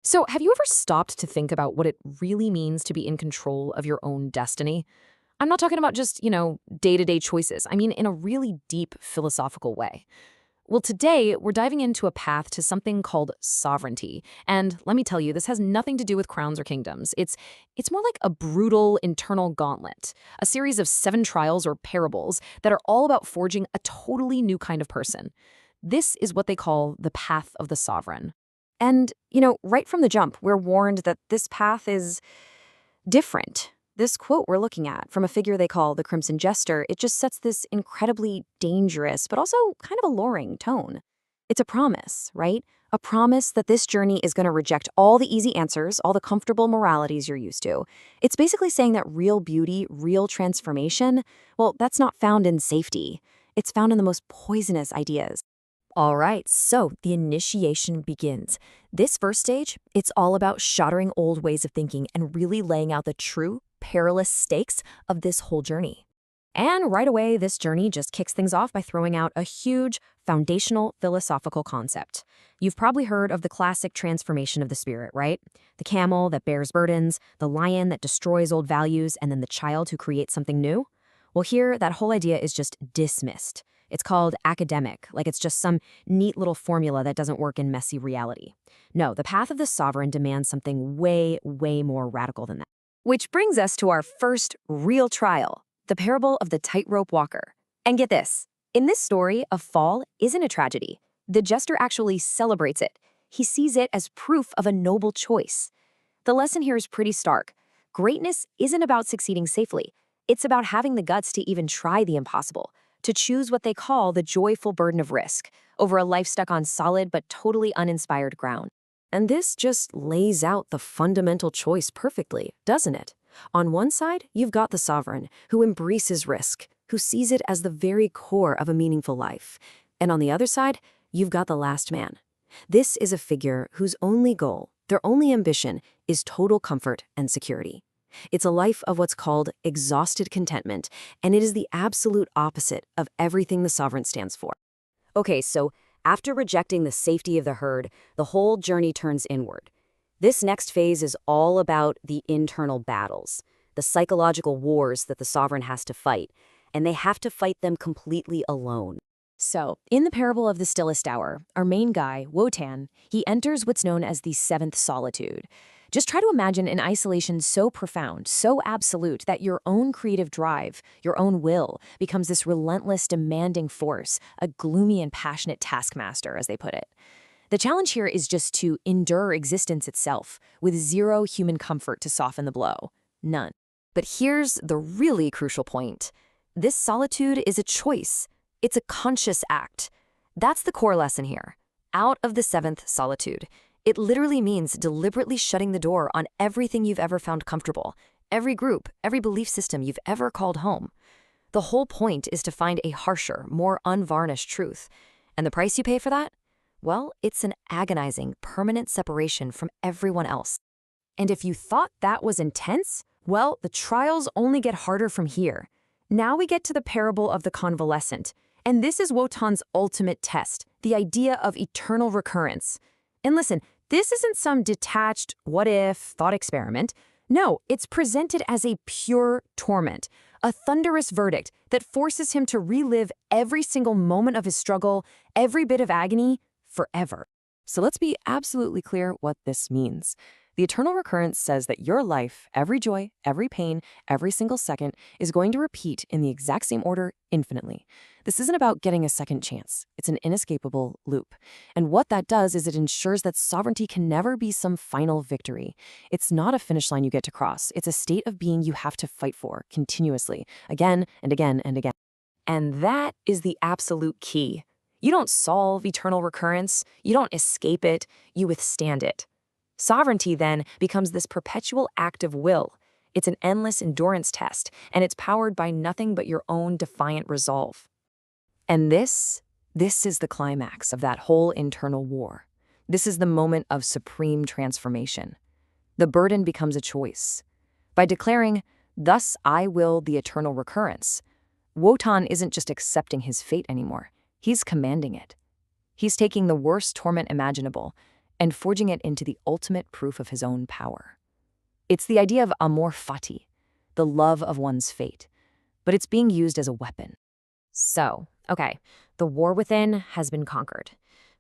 So, have you ever stopped to think about what it really means to be in control of your own destiny? I'm not talking about just, day to day choices. I mean, in a really deep philosophical way. Well, today we're diving into a path to something called sovereignty. And let me tell you, this has nothing to do with crowns or kingdoms. It's more like a brutal internal gauntlet, a series of 7 trials or parables that are all about forging a totally new kind of person. This is what they call the path of the sovereign. And, right from the jump, we're warned that this path is different. This quote we're looking at from a figure they call the Crimson Jester, it just sets this incredibly dangerous, but also kind of alluring tone. It's a promise, right? A promise that this journey is going to reject all the easy answers, all the comfortable moralities you're used to. It's basically saying that real beauty, real transformation, well, that's not found in safety. It's found in the most poisonous ideas. All right, so the initiation begins. This first stage, it's all about shattering old ways of thinking and really laying out the true, perilous stakes of this whole journey. And right away, this journey just kicks things off by throwing out a huge, foundational philosophical concept. You've probably heard of the classic transformation of the spirit, right? The camel that bears burdens, the lion that destroys old values, and then the child who creates something new. Well, here, that whole idea is just dismissed. It's called academic, like it's just some neat little formula that doesn't work in messy reality. No, the path of the sovereign demands something way, way more radical than that. Which brings us to our first real trial, the parable of the tightrope walker. And get this, in this story, a fall isn't a tragedy. The jester actually celebrates it. He sees it as proof of a noble choice. The lesson here is pretty stark. Greatness isn't about succeeding safely. It's about having the guts to even try the impossible, to choose what they call the joyful burden of risk over a life stuck on solid but totally uninspired ground. And this just lays out the fundamental choice perfectly, doesn't it? On one side, you've got the sovereign, who embraces risk, who sees it as the very core of a meaningful life. And on the other side, you've got the last man. This is a figure whose only goal, their only ambition, is total comfort and security. It's a life of what's called exhausted contentment, and it is the absolute opposite of everything the sovereign stands for. Okay, so after rejecting the safety of the herd, the whole journey turns inward. This next phase is all about the internal battles, the psychological wars that the sovereign has to fight, and they have to fight them completely alone. So, in the parable of the stillest hour, our main guy, Wotan, he enters what's known as the seventh solitude. Just try to imagine an isolation so profound, so absolute, that your own creative drive, your own will, becomes this relentless, demanding force, a gloomy and passionate taskmaster, as they put it. The challenge here is just to endure existence itself, with zero human comfort to soften the blow. None. But here's the really crucial point. This solitude is a choice. It's a conscious act. That's the core lesson here. Out of the seventh solitude. It literally means deliberately shutting the door on everything you've ever found comfortable, every group, every belief system you've ever called home. The whole point is to find a harsher, more unvarnished truth. And the price you pay for that? Well, it's an agonizing, permanent separation from everyone else. And if you thought that was intense, well, the trials only get harder from here. Now we get to the parable of the convalescent. And this is Wotan's ultimate test, the idea of eternal recurrence. And listen, this isn't some detached what-if thought experiment. No, it's presented as a pure torment, a thunderous verdict that forces him to relive every single moment of his struggle, every bit of agony, forever. So let's be absolutely clear what this means. The eternal recurrence says that your life, every joy, every pain, every single second, is going to repeat in the exact same order infinitely. This isn't about getting a second chance. It's an inescapable loop. And what that does is it ensures that sovereignty can never be some final victory. It's not a finish line you get to cross. It's a state of being you have to fight for continuously, again and again and again. And that is the absolute key. You don't solve eternal recurrence. You don't escape it. You withstand it. Sovereignty, then, becomes this perpetual act of will. It's an endless endurance test, and it's powered by nothing but your own defiant resolve. And this is the climax of that whole internal war. This is the moment of supreme transformation. The burden becomes a choice. By declaring, "Thus I will the eternal recurrence," Wotan isn't just accepting his fate anymore. He's commanding it. He's taking the worst torment imaginable, and forging it into the ultimate proof of his own power. It's the idea of amor fati, the love of one's fate, but it's being used as a weapon. So, okay, the war within has been conquered,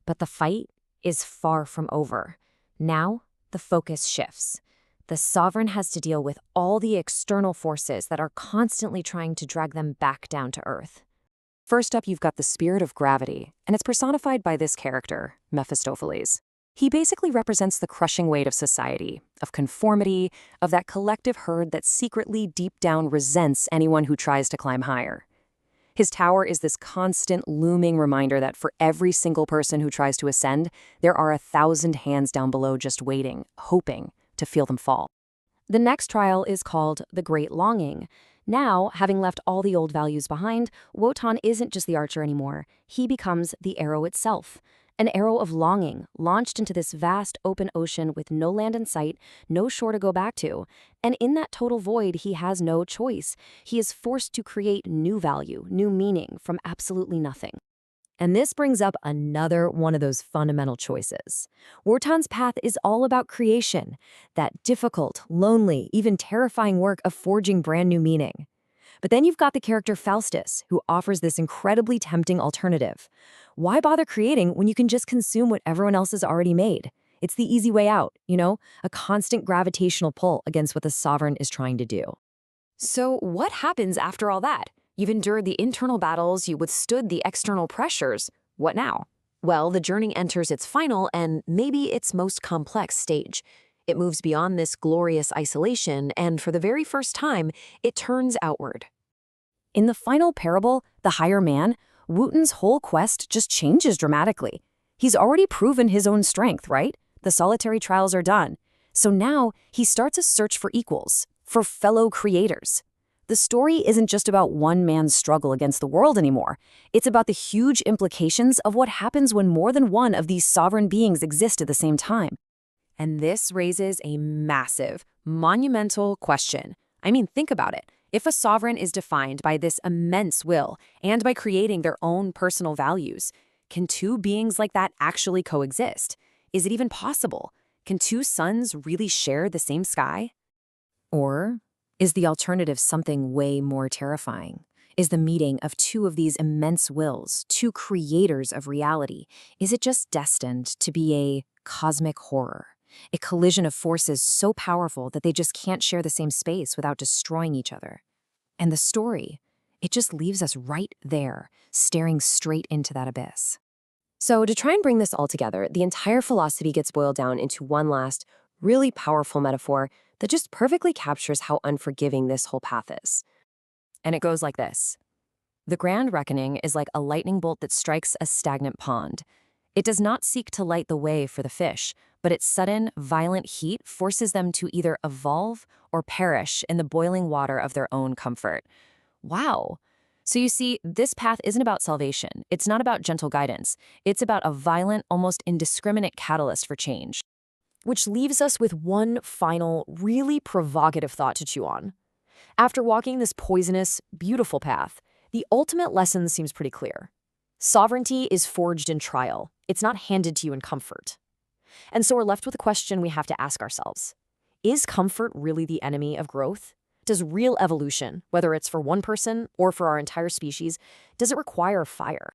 but the fight is far from over. Now, the focus shifts. The sovereign has to deal with all the external forces that are constantly trying to drag them back down to earth. First up, you've got the spirit of gravity, and it's personified by this character, Mephistopheles. He basically represents the crushing weight of society, of conformity, of that collective herd that secretly deep down resents anyone who tries to climb higher. His tower is this constant looming reminder that for every single person who tries to ascend, there are 1,000 hands down below just waiting, hoping to feel them fall. The next trial is called the Great Longing. Now, having left all the old values behind, Wotan isn't just the archer anymore. He becomes the arrow itself. An arrow of longing, launched into this vast open ocean with no land in sight, no shore to go back to. And in that total void, he has no choice. He is forced to create new value, new meaning from absolutely nothing. And this brings up another one of those fundamental choices. Wotan's path is all about creation, that difficult, lonely, even terrifying work of forging brand new meaning. But then you've got the character Faustus, who offers this incredibly tempting alternative. Why bother creating when you can just consume what everyone else has already made? It's the easy way out, a constant gravitational pull against what the sovereign is trying to do. So what happens after all that? You've endured the internal battles, you withstood the external pressures. What now? Well, the journey enters its final and maybe its most complex stage. It moves beyond this glorious isolation, and for the very first time, it turns outward. In the final parable, The Higher Man, Wotan's whole quest just changes dramatically. He's already proven his own strength, right? The solitary trials are done. So now he starts a search for equals, for fellow creators. The story isn't just about one man's struggle against the world anymore. It's about the huge implications of what happens when more than one of these sovereign beings exist at the same time. And this raises a massive, monumental question. I mean, think about it. If a sovereign is defined by this immense will and by creating their own personal values, can two beings like that actually coexist? Is it even possible? Can two suns really share the same sky? Or is the alternative something way more terrifying? Is the meeting of two of these immense wills, two creators of reality, is it just destined to be a cosmic horror? A collision of forces so powerful that they just can't share the same space without destroying each other. And the story, it just leaves us right there, staring straight into that abyss. So to try and bring this all together, the entire philosophy gets boiled down into one last, really powerful metaphor that just perfectly captures how unforgiving this whole path is. And it goes like this. The grand reckoning is like a lightning bolt that strikes a stagnant pond. It does not seek to light the way for the fish, but its sudden, violent heat forces them to either evolve or perish in the boiling water of their own comfort. Wow. So you see, this path isn't about salvation. It's not about gentle guidance. It's about a violent, almost indiscriminate catalyst for change. Which leaves us with one final, really provocative thought to chew on. After walking this poisonous, beautiful path, the ultimate lesson seems pretty clear. Sovereignty is forged in trial. It's not handed to you in comfort. And so we're left with a question we have to ask ourselves. Is comfort really the enemy of growth? Does real evolution, whether it's for one person or for our entire species, does it require fire?